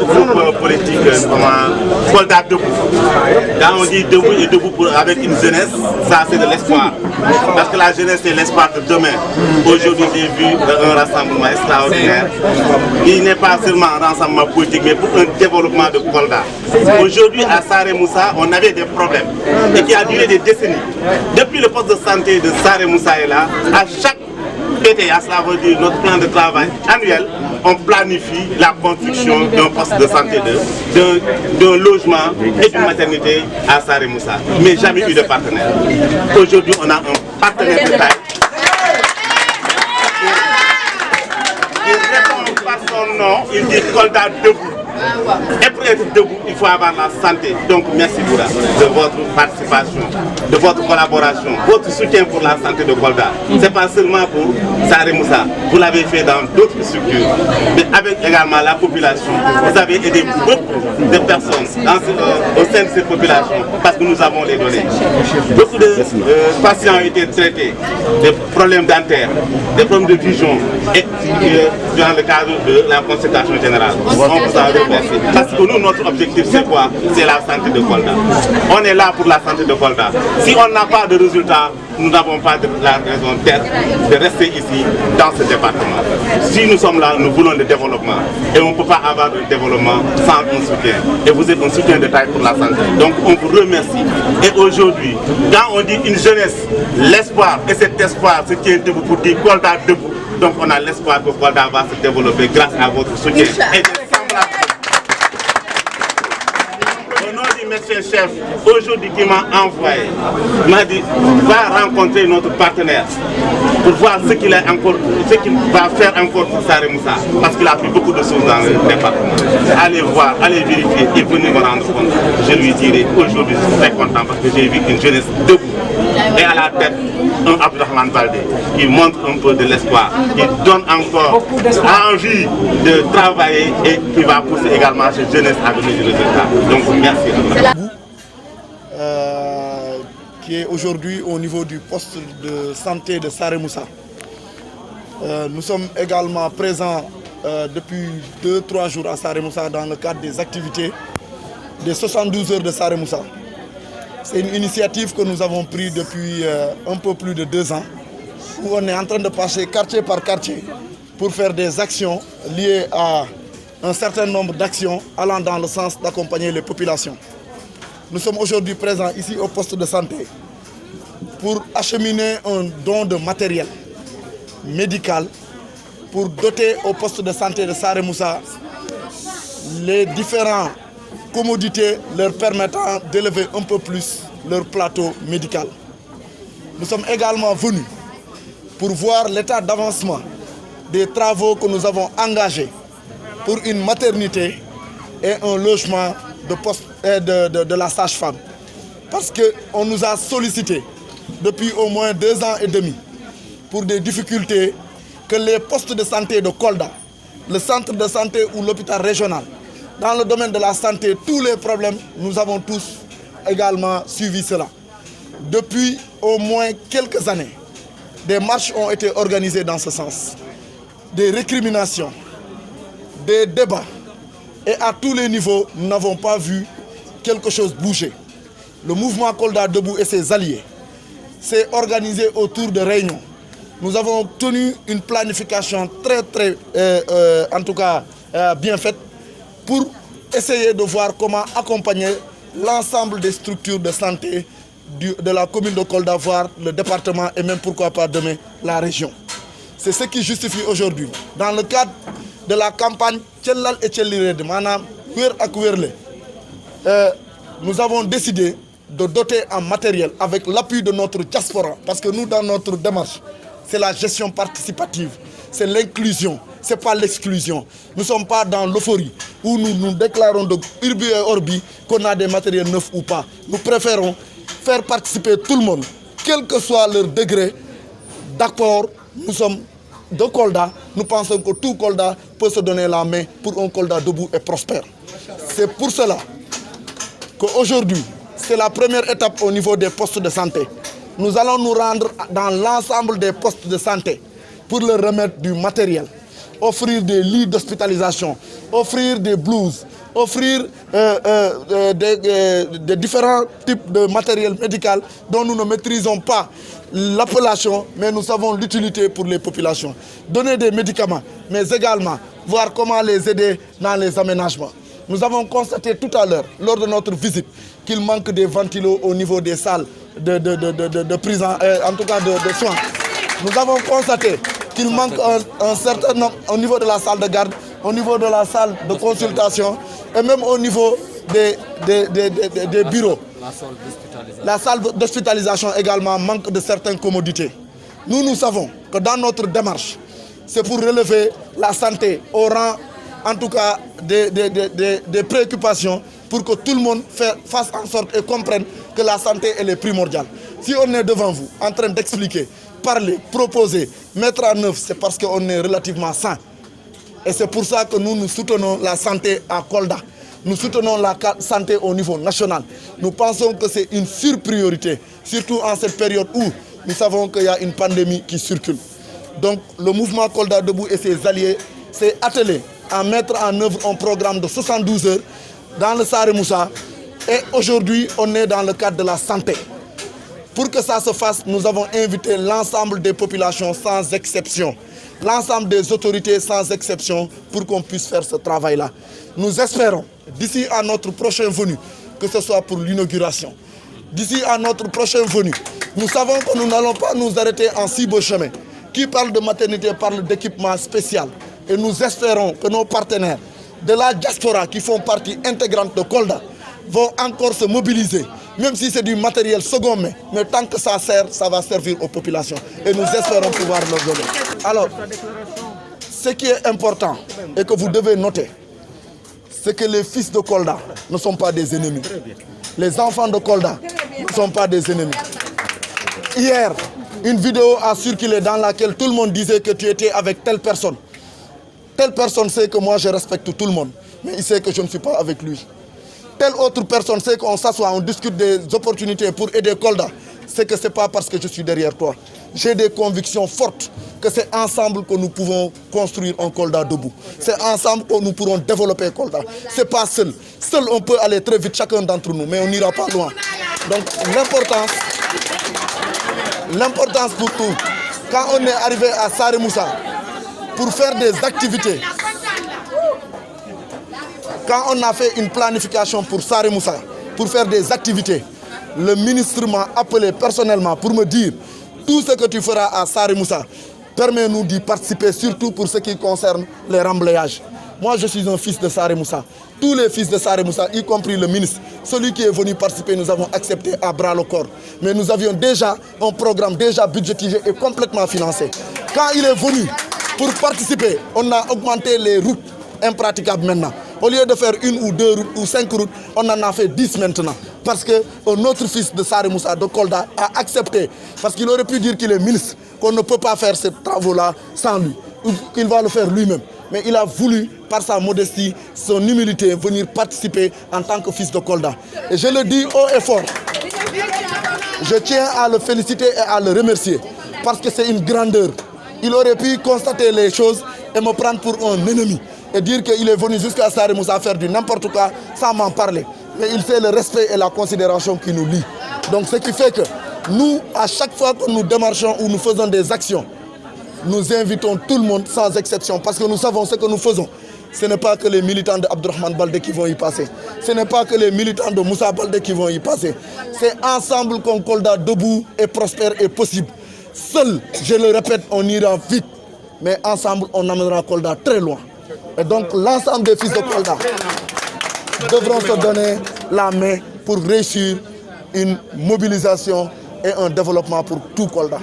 groupe politique Kolda Debout. Quand on dit debout et debout avec une jeunesse, ça c'est de l'espoir. Parce que la jeunesse c'est l'espoir de demain. Aujourd'hui j'ai vu un rassemblement extraordinaire. Il n'est pas seulement un rassemblement politique, mais pour un développement de Kolda. Aujourd'hui à Saré Moussa, on avait des problèmes et qui a duré des décennies. Depuis le poste de santé de Saré Moussa est là, à chaque PTA, cela veut dire notre plan de travail annuel, on planifie la construction d'un poste de santé, d'un logement et d'une maternité à Saré Moussa. Mais jamais eu de partenaire. Aujourd'hui, on a un partenaire de taille. Il répond par son nom, il dit Kolda Debout. Et pour être debout, il faut avoir la santé. Donc merci Boura de votre participation, de votre collaboration, votre soutien pour la santé de Kolda. Ce n'est pas seulement pour Saré Moussa, vous l'avez fait dans d'autres structures, mais avec également la population. Vous avez aidé beaucoup de personnes au sein de cette population parce que nous avons les données. Beaucoup de patients ont été traités, des problèmes dentaires, des problèmes de vision et dans le cadre de la consultation générale. On vous en remercie. Parce que nous, notre objectif, c'est quoi? C'est la santé de Kolda. On est là pour la santé de Kolda. Si on n'a pas de résultats, nous n'avons pas la raison d'être, de rester ici, dans ce département. Si nous sommes là, nous voulons le développement. Et on ne peut pas avoir le développement sans un soutien. Et vous êtes un soutien de taille pour la santé. Donc on vous remercie. Et aujourd'hui, quand on dit une jeunesse, l'espoir, et cet espoir, ce qui est debout pour dire Kolda debout, donc on a l'espoir que Kolda va se développer grâce à votre soutien. Médecin-chef, aujourd'hui qui m'a envoyé, m'a dit va rencontrer notre partenaire pour voir ce qu'il va faire encore pour Saré Moussa, parce qu'il a fait beaucoup de choses dans le département. Allez voir, allez vérifier et venez me rendre compte. Je lui dirai aujourd'hui je suis très content parce que j'ai vu une jeunesse debout et à la tête un Abdourahmane Baldé qui montre un peu de l'espoir, qui donne encore envie de travailler et qui va pousser également cette jeunesse à donner du résultat. Donc merci. Qui est aujourd'hui au niveau du poste de santé de Saré Moussa. Nous sommes également présents depuis 2-3 jours à Saré Moussa dans le cadre des activités des 72 heures de Saré Moussa. C'est une initiative que nous avons prise depuis un peu plus de 2 ans, où on est en train de passer quartier par quartier pour faire des actions liées à un certain nombre d'actions allant dans le sens d'accompagner les populations. Nous sommes aujourd'hui présents ici au poste de santé pour acheminer un don de matériel médical pour doter au poste de santé de Saré Moussa les différentes commodités leur permettant d'élever un peu plus leur plateau médical. Nous sommes également venus pour voir l'état d'avancement des travaux que nous avons engagés pour une maternité et un logement de la sage-femme. Parce qu'on nous a sollicité depuis au moins 2 ans et demi pour des difficultés que les postes de santé de Kolda, le centre de santé ou l'hôpital régional, dans le domaine de la santé, tous les problèmes, nous avons tous également suivi cela. Depuis au moins quelques années, des marches ont été organisées dans ce sens, des récriminations, des débats. Et à tous les niveaux, nous n'avons pas vu quelque chose bouger. Le mouvement Kolda Debout et ses alliés s'est organisé autour de réunions. Nous avons tenu une planification très en tout cas bien faite pour essayer de voir comment accompagner l'ensemble des structures de santé de la commune de Kolda, voire le département et même pourquoi pas demain la région. C'est ce qui justifie aujourd'hui, dans le cadre de la campagne Tchellal et Tchellirede, Manam Wer ak Werle, nous avons décidé de doter en matériel avec l'appui de notre diaspora, parce que nous, dans notre démarche, c'est la gestion participative, c'est l'inclusion, ce n'est pas l'exclusion. Nous ne sommes pas dans l'euphorie où nous déclarons de urbi et orbi qu'on a des matériels neufs ou pas. Nous préférons faire participer tout le monde, quel que soit leur degré d'accord. Nous sommes de Kolda, nous pensons que tout Kolda peut se donner la main pour un Kolda debout et prospère. C'est pour cela qu'aujourd'hui, c'est la première étape au niveau des postes de santé. Nous allons nous rendre dans l'ensemble des postes de santé pour leur remettre du matériel. offrir des lits d'hospitalisation, offrir des blouses, offrir des différents types de matériel médical dont nous ne maîtrisons pas l'appellation, mais nous savons l'utilité pour les populations. Donner des médicaments, mais également voir comment les aider dans les aménagements. Nous avons constaté tout à l'heure, lors de notre visite, qu'il manque des ventilos au niveau des salles de prise, en tout cas de soins. Nous avons constaté qu'il manque un certain nombre au niveau de la salle de garde, au niveau de la salle de consultation et même au niveau des bureaux. La salle d'hospitalisation également manque de certaines commodités. Nous savons que dans notre démarche, c'est pour relever la santé au rang, en tout cas, des préoccupations pour que tout le monde fasse en sorte et comprenne que la santé elle est primordiale. Si on est devant vous en train d'expliquer, parler, proposer, mettre en œuvre, c'est parce qu'on est relativement sain. Et c'est pour ça que nous soutenons la santé à Kolda. Nous soutenons la santé au niveau national. Nous pensons que c'est une surpriorité, surtout en cette période où nous savons qu'il y a une pandémie qui circule. Donc le mouvement Kolda Debout et ses alliés s'est attelé à mettre en œuvre un programme de 72 heures dans le Saré Moussa. Et aujourd'hui, on est dans le cadre de la santé. Pour que ça se fasse, nous avons invité l'ensemble des populations sans exception, l'ensemble des autorités sans exception pour qu'on puisse faire ce travail-là. Nous espérons, d'ici à notre prochaine venue, que ce soit pour l'inauguration, d'ici à notre prochaine venue, nous savons que nous n'allons pas nous arrêter en si beau chemin. Qui parle de maternité parle d'équipement spécial. Et nous espérons que nos partenaires de la diaspora qui font partie intégrante de Kolda vont encore se mobiliser, même si c'est du matériel second main, mais tant que ça sert, ça va servir aux populations. Et nous espérons pouvoir leur donner. Alors, ce qui est important et que vous devez noter, c'est que les fils de Kolda ne sont pas des ennemis. Les enfants de Kolda ne sont pas des ennemis. Hier, une vidéo a circulé dans laquelle tout le monde disait que tu étais avec telle personne. Telle personne sait que moi je respecte tout le monde, mais il sait que je ne suis pas avec lui. Telle autre personne sait qu'on s'assoit, on discute des opportunités pour aider Kolda. C'est que ce n'est pas parce que je suis derrière toi. J'ai des convictions fortes que c'est ensemble que nous pouvons construire un Kolda debout. C'est ensemble que nous pourrons développer Kolda. Ce n'est pas seul. Seul on peut aller très vite, chacun d'entre nous, mais on n'ira pas loin. Donc l'importance pour tout, quand on est arrivé à Saré Moussa, pour faire des activités, quand on a fait une planification pour Saré Moussa, pour faire des activités, le ministre m'a appelé personnellement pour me dire tout ce que tu feras à Saré Moussa, permets-nous d'y participer, surtout pour ce qui concerne les remblayages. Moi, je suis un fils de Saré Moussa. Tous les fils de Saré Moussa, y compris le ministre, celui qui est venu participer, nous avons accepté à bras le corps. Mais nous avions déjà un programme déjà budgétisé et complètement financé. Quand il est venu pour participer, on a augmenté les routes impraticables maintenant. Au lieu de faire une ou deux routes ou 5 routes, on en a fait 10 maintenant. Parce qu'un autre fils de Saré Moussa, de Kolda, a accepté. Parce qu'il aurait pu dire qu'il est ministre, qu'on ne peut pas faire ces travaux-là sans lui, ou qu'il va le faire lui-même. Mais il a voulu, par sa modestie, son humilité, venir participer en tant que fils de Kolda. Et je le dis haut et fort. Je tiens à le féliciter et à le remercier. Parce que c'est une grandeur. Il aurait pu constater les choses et me prendre pour un ennemi. Et dire qu'il est venu jusqu'à Saré Moussa faire du n'importe quoi sans m'en parler. Mais il fait le respect et la considération qui nous lient. Donc ce qui fait que nous, à chaque fois que nous démarchons ou nous faisons des actions, nous invitons tout le monde sans exception parce que nous savons ce que nous faisons. Ce n'est pas que les militants de Abdourahmane Baldé qui vont y passer. Ce n'est pas que les militants de Moussa Baldé qui vont y passer. C'est ensemble qu'un Kolda debout et prospère et possible. Seul, je le répète, on ira vite. Mais ensemble, on amènera Kolda très loin. Et donc l'ensemble des fils de Kolda devront se donner la main pour réussir une mobilisation et un développement pour tout Kolda.